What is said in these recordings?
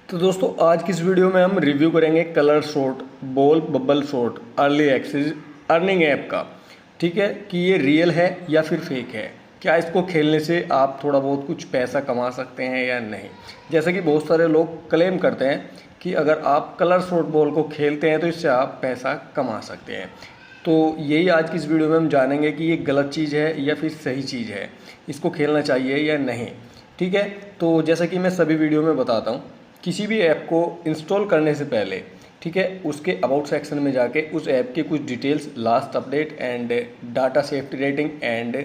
तो दोस्तों आज की इस वीडियो में हम रिव्यू करेंगे colour sort ball bubble sort early access earning app का। ठीक है कि ये रियल है या फिर फेक है, क्या इसको खेलने से आप थोड़ा बहुत कुछ पैसा कमा सकते हैं या नहीं। जैसा कि बहुत सारे लोग क्लेम करते हैं कि अगर आप कलर शॉट बॉल को खेलते हैं तो इससे आप पैसा कमा सकते हैं। तो यही आज की इस वीडियो में हम जानेंगे कि ये गलत चीज़ है या फिर सही चीज़ है, इसको खेलना चाहिए या नहीं। ठीक है, तो जैसा कि मैं सभी वीडियो में बताता हूँ, किसी भी ऐप को इंस्टॉल करने से पहले ठीक है उसके अबाउट सेक्शन में जाके उस ऐप के कुछ details, last update and data safety rating and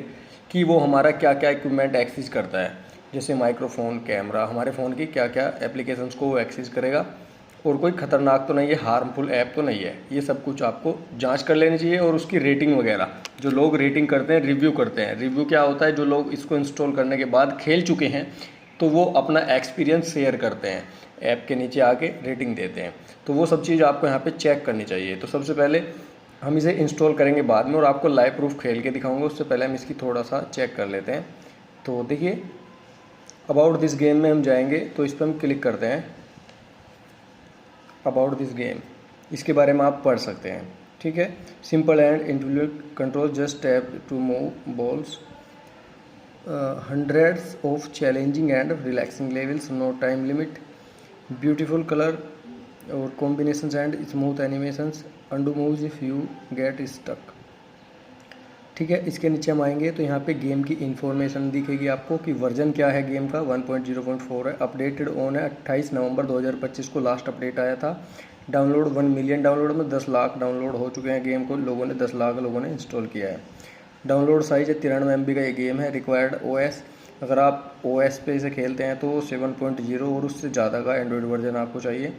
कि वो हमारा क्या क्या इक्विपमेंट एक्सेस करता है, जैसे माइक्रोफोन, कैमरा, हमारे फ़ोन की क्या क्या एप्लीकेशंस को वो एक्सेस करेगा और कोई ख़तरनाक तो नहीं है, हार्मफुल ऐप तो नहीं है, ये सब कुछ आपको जांच कर लेनी चाहिए। और उसकी रेटिंग वगैरह, जो लोग रेटिंग करते हैं, रिव्यू करते हैं, रिव्यू क्या होता है, जो लोग इसको इंस्टॉल करने के बाद खेल चुके हैं तो वो अपना एक्सपीरियंस शेयर करते हैं, ऐप के नीचे आके रेटिंग देते हैं। तो वो सब चीज़ आपको यहाँ पे चेक करनी चाहिए। तो सबसे पहले हम इसे इंस्टॉल करेंगे बाद में और आपको लाइव प्रूफ खेल के दिखाऊंगा, उससे पहले हम इसकी थोड़ा सा चेक कर लेते हैं। तो देखिए अबाउट दिस गेम में हम जाएंगे तो इस पर हम क्लिक करते हैं। अबाउट दिस गेम, इसके बारे में आप पढ़ सकते हैं। ठीक है, simple and intelligent control, just tap to move balls, hundreds of challenging and relaxing levels, no time limit, beautiful color और combinations and smooth animations, undo moves if you get stuck। ठीक है, इसके नीचे हम आएंगे तो यहाँ पे गेम की इन्फॉर्मेशन दिखेगी आपको कि वर्जन क्या है गेम का, 1.0.4 है, अपडेटेड ऑन है 28 नवंबर 2025 को लास्ट अपडेट आया था। डाउनलोड 1 मिलियन डाउनलोड में 10 लाख डाउनलोड हो चुके हैं गेम को, लोगों ने 10 लाख लोगों ने इंस्टॉल किया है। डाउनलोड साइज है 93 MB का ये गेम है। रिक्वायर्ड OS, अगर आप OS पे इसे खेलते हैं तो 7.0 और उससे ज़्यादा का एंड्रॉयड वर्जन आपको चाहिए।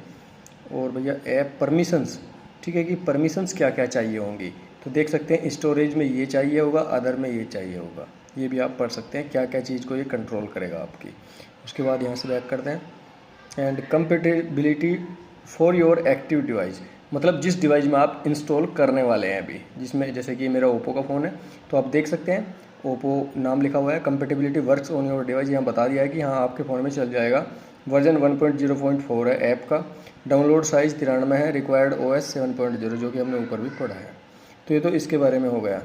और भैया ऐप परमिशंस, ठीक है कि परमिशंस क्या क्या चाहिए होंगी, तो देख सकते हैं स्टोरेज में ये चाहिए होगा, अदर में ये चाहिए होगा, ये भी आप पढ़ सकते हैं क्या क्या चीज़ को ये कंट्रोल करेगा आपकी। उसके बाद यहाँ से बैक करते हैं and compatibility for your active device, मतलब जिस डिवाइस में आप इंस्टॉल करने वाले हैं अभी, जिसमें जैसे कि मेरा ओप्पो का फ़ोन है तो आप देख सकते हैं ओप्पो नाम लिखा हुआ है, compatibility works on your device, यहाँ बता दिया है कि हाँ आपके फ़ोन में चल जाएगा। वर्जन 1.0.4 है ऐप का, डाउनलोड साइज़ 93 है, रिक्वायर्ड OS 7.0 जो कि हमने ऊपर भी पढ़ा है। तो ये तो इसके बारे में हो गया।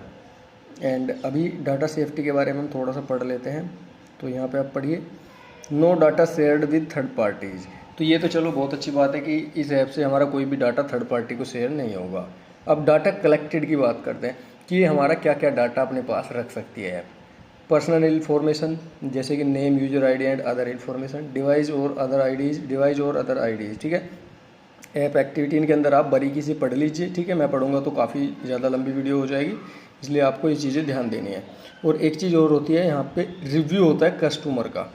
एंड अभी डाटा सेफ्टी के बारे में हम थोड़ा सा पढ़ लेते हैं। तो यहाँ पे आप पढ़िए, no data shared with third parties. तो ये तो चलो बहुत अच्छी बात है कि इस ऐप से हमारा कोई भी डाटा थर्ड पार्टी को शेयर नहीं होगा। अब डाटा कलेक्टेड की बात करते हैं कि ये हमारा क्या क्या डाटा अपने पास रख सकती है ऐप। पर्सनल इन्फॉर्मेशन जैसे कि name, user ID and other information, device और अदर आईडीज़। ठीक है, ऐप एक्टिविटी इनके अंदर आप बारीकी से पढ़ लीजिए। ठीक है, मैं पढ़ूंगा तो काफ़ी ज़्यादा लंबी वीडियो हो जाएगी, इसलिए आपको ये चीज़ें ध्यान देनी है। और एक चीज़ और होती है, यहाँ पे रिव्यू होता है कस्टमर का।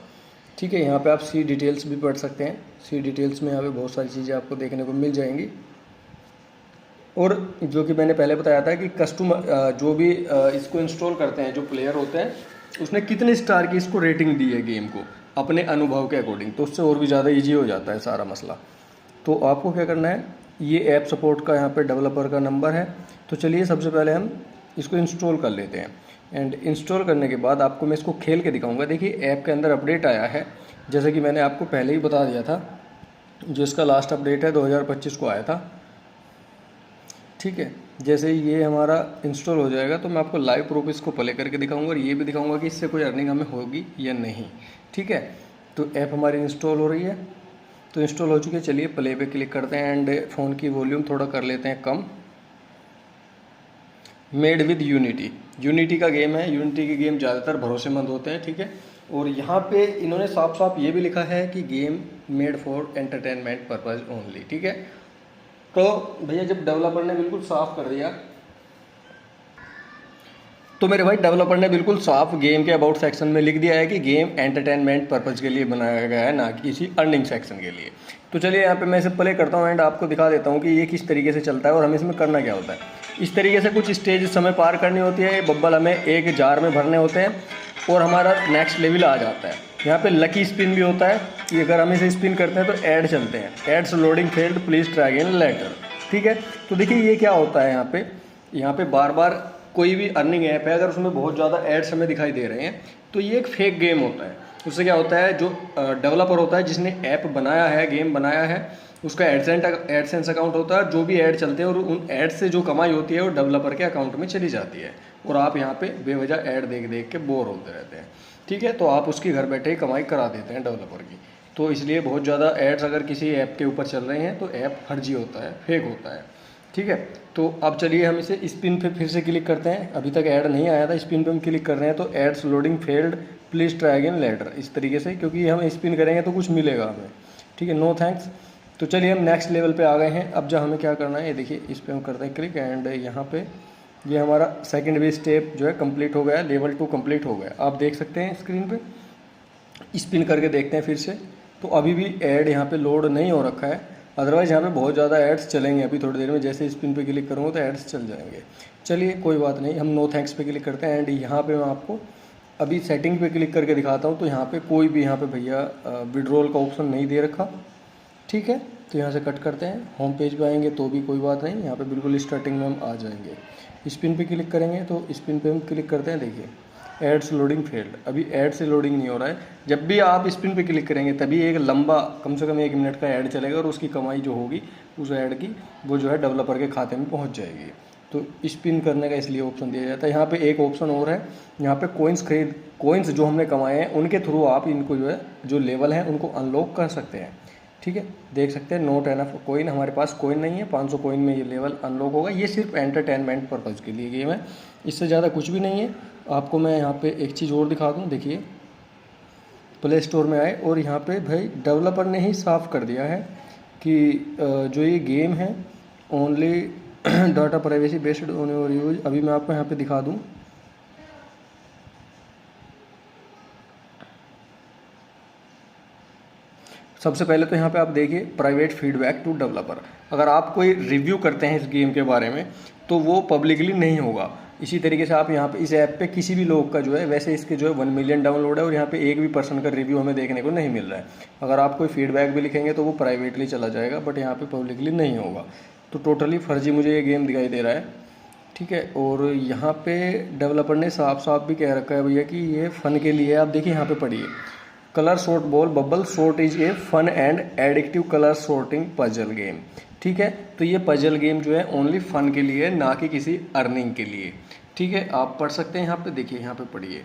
ठीक है, यहाँ पे आप सी डिटेल्स भी पढ़ सकते हैं। सी डिटेल्स में यहाँ पे बहुत सारी चीज़ें आपको देखने को मिल जाएंगी। और जो कि मैंने पहले बताया था कि कस्टमर जो भी इसको इंस्टॉल करते हैं, जो प्लेयर होते हैं, उसने कितने स्टार की इसको रेटिंग दी है गेम को अपने अनुभव के अकॉर्डिंग, तो उससे और भी ज़्यादा ईजी हो जाता है सारा मसला। तो आपको क्या करना है, ये ऐप सपोर्ट का यहाँ पे डेवलपर का नंबर है। तो चलिए सबसे पहले हम इसको इंस्टॉल कर लेते हैं। एंड इंस्टॉल करने के बाद आपको मैं इसको खेल के दिखाऊंगा। देखिए ऐप के अंदर अपडेट आया है, जैसे कि मैंने आपको पहले ही बता दिया था, जो इसका लास्ट अपडेट है 2025 को आया था। ठीक है, जैसे ये हमारा इंस्टॉल हो जाएगा तो मैं आपको लाइव प्रूफ इसको प्ले करके दिखाऊंगा और ये भी दिखाऊंगा कि इससे कोई अर्निंग हमें होगी या नहीं। ठीक है, तो ऐप हमारी इंस्टॉल हो रही है, तो इंस्टॉल हो चुकी है। चलिए प्ले पे क्लिक करते हैं एंड फ़ोन की वॉल्यूम थोड़ा कर लेते हैं कम। मेड विद यूनिटी का गेम है। यूनिटी के गेम ज़्यादातर भरोसेमंद होते हैं। ठीक है, और यहाँ पे इन्होंने साफ साफ ये भी लिखा है कि game made for entertainment purpose only. ठीक है, तो भैया जब डेवलपर ने बिल्कुल साफ कर दिया, तो मेरे भाई डेवलपर ने बिल्कुल साफ गेम के अबाउट सेक्शन में लिख दिया है कि गेम एंटरटेनमेंट पर्पज़ के लिए बनाया गया है, ना कि किसी अर्निंग सेक्शन के लिए। तो चलिए यहाँ पे मैं इसे प्ले करता हूँ एंड आपको दिखा देता हूँ कि ये किस तरीके से चलता है और हमें इसमें करना क्या होता है। इस तरीके से कुछ स्टेज समय पार करनी होती है, बब्बल हमें एक जार में भरने होते हैं और हमारा नेक्स्ट लेवल आ जाता है। यहाँ पे लकी स्पिन भी होता है कि अगर हम इसे स्पिन करते हैं तो ऐड चलते हैं, ads loading failed, please try again later. ठीक है, तो देखिए ये क्या होता है, यहाँ पे बार बार कोई भी अर्निंग ऐप है, अगर उसमें बहुत ज़्यादा एड्स हमें दिखाई दे रहे हैं तो ये एक फेक गेम होता है। उससे क्या होता है, जो डेवलपर होता है जिसने ऐप बनाया है, गेम बनाया है, उसका एडसेंस अकाउंट होता है, जो भी ऐड चलते हैं और उन ऐड से जो कमाई होती है वो डेवलपर के अकाउंट में चली जाती है, और आप यहाँ पे बेवजह ऐड देख देख के बोर होते रहते हैं। ठीक है, तो आप उसकी घर बैठे ही कमाई करा देते हैं डेवलपर की। तो इसलिए बहुत ज़्यादा एड्स अगर किसी ऐप के ऊपर चल रहे हैं तो ऐप फर्जी होता है, फेक होता है। ठीक है, तो अब चलिए हम इसे स्पिन पे फिर से क्लिक करते हैं। अभी तक ऐड नहीं आया था, स्पिन पे हम क्लिक कर रहे हैं तो ads loading failed, please try again later, इस तरीके से, क्योंकि हम स्पिन करेंगे तो कुछ मिलेगा हमें। ठीक है, नो थैंक्स। तो चलिए हम नेक्स्ट लेवल पे आ गए हैं। अब जो हमें क्या करना है, ये देखिए, इस पर हम करते हैं क्लिक, एंड यहाँ पे ये हमारा सेकेंड भी स्टेप जो है कंप्लीट हो गया, लेवल 2 कंप्लीट हो गया, आप देख सकते हैं स्क्रीन पे। स्पिन करके देखते हैं फिर से, तो अभी भी ऐड यहाँ पे लोड नहीं हो रखा है, अदरवाइज़ यहाँ पे बहुत ज़्यादा एड्स चलेंगे अभी थोड़ी देर में। जैसे स्पिन पे क्लिक करूँगा तो एड्स चल जाएंगे। चलिए कोई बात नहीं, हम नो थैंक्स पे क्लिक करते हैं, एंड यहाँ पे मैं आपको अभी सेटिंग पे क्लिक करके दिखाता हूँ। तो यहाँ पे कोई भी यहाँ पे भैया विड्रॉल का ऑप्शन नहीं दे रखा। ठीक है, तो यहाँ से कट करते हैं, होम पेज पे आएंगे तो भी कोई बात नहीं, यहाँ पे बिल्कुल स्टार्टिंग में हम आ जाएंगे। स्पिन पे क्लिक करेंगे तो स्पिन पे हम क्लिक करते हैं, देखिए एड्स लोडिंग फेल्ड, अभी ऐड से लोडिंग नहीं हो रहा है। जब भी आप स्पिन पे क्लिक करेंगे तभी एक लंबा कम से कम 1 मिनट का ऐड चलेगा, और उसकी कमाई जो होगी उस ऐड की वो जो है डेवलपर के खाते में पहुंच जाएगी। तो स्पिन करने का इसलिए ऑप्शन दिया जाता है। यहाँ पे एक ऑप्शन और है, यहाँ पे कोइंस जो हमने कमाए हैं उनके थ्रू आप इनको जो है, जो लेवल हैं उनको अनलॉक कर सकते हैं। ठीक है, देख सकते हैं नोट एनफ कोइन, हमारे पास कोइन नहीं है, 500 कोइन में ये लेवल अनलॉक होगा। ये सिर्फ एंटरटेनमेंट पर्पज़ के लिए गेम है, इससे ज़्यादा कुछ भी नहीं है। आपको मैं यहाँ पे एक चीज़ और दिखा दूँ, देखिए प्ले स्टोर में आए और यहाँ पे भाई डेवलपर ने ही साफ कर दिया है कि जो ये गेम है only data privacy based on your use. अभी मैं आपको यहाँ पे दिखा दूँ, सबसे पहले तो यहाँ पे आप देखिए प्राइवेट फीडबैक टू डेवलपर। अगर आप कोई रिव्यू करते हैं इस गेम के बारे में तो वो पब्लिकली नहीं होगा। इसी तरीके से आप यहाँ पे इस ऐप पे किसी भी लोग का जो है, वैसे इसके जो है 1 मिलियन डाउनलोड है और यहाँ पे एक भी पर्सन का रिव्यू हमें देखने को नहीं मिल रहा है। अगर आप कोई फीडबैक भी लिखेंगे तो वो प्राइवेटली चला जाएगा, बट यहाँ पे पब्लिकली नहीं होगा। तो टोटली फर्जी मुझे ये गेम दिखाई दे रहा है। ठीक है, और यहाँ पे डेवलपर ने साफ साफ भी कह रखा है भैया कि ये फ़न के लिए। आप देखिए यहाँ पे पढ़िए, colour sort ball bubble sort is a fun and addictive colour sorting puzzle game. ठीक है, तो ये पजल गेम जो है ओनली फन के लिए, ना कि किसी अर्निंग के लिए। ठीक है, आप पढ़ सकते हैं यहाँ पे, देखिए यहाँ पे पढ़िए,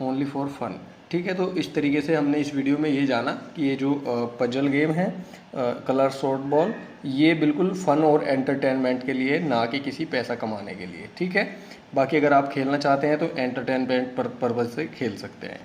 ओनली फॉर फन। ठीक है, तो इस तरीके से हमने इस वीडियो में ये जाना कि ये जो पजल गेम है कलर सॉर्ट बॉल, ये बिल्कुल फ़न और एंटरटेनमेंट के लिए, ना कि किसी पैसा कमाने के लिए। ठीक है, बाकी अगर आप खेलना चाहते हैं तो एंटरटेनमेंट पर्पज़ से खेल सकते हैं।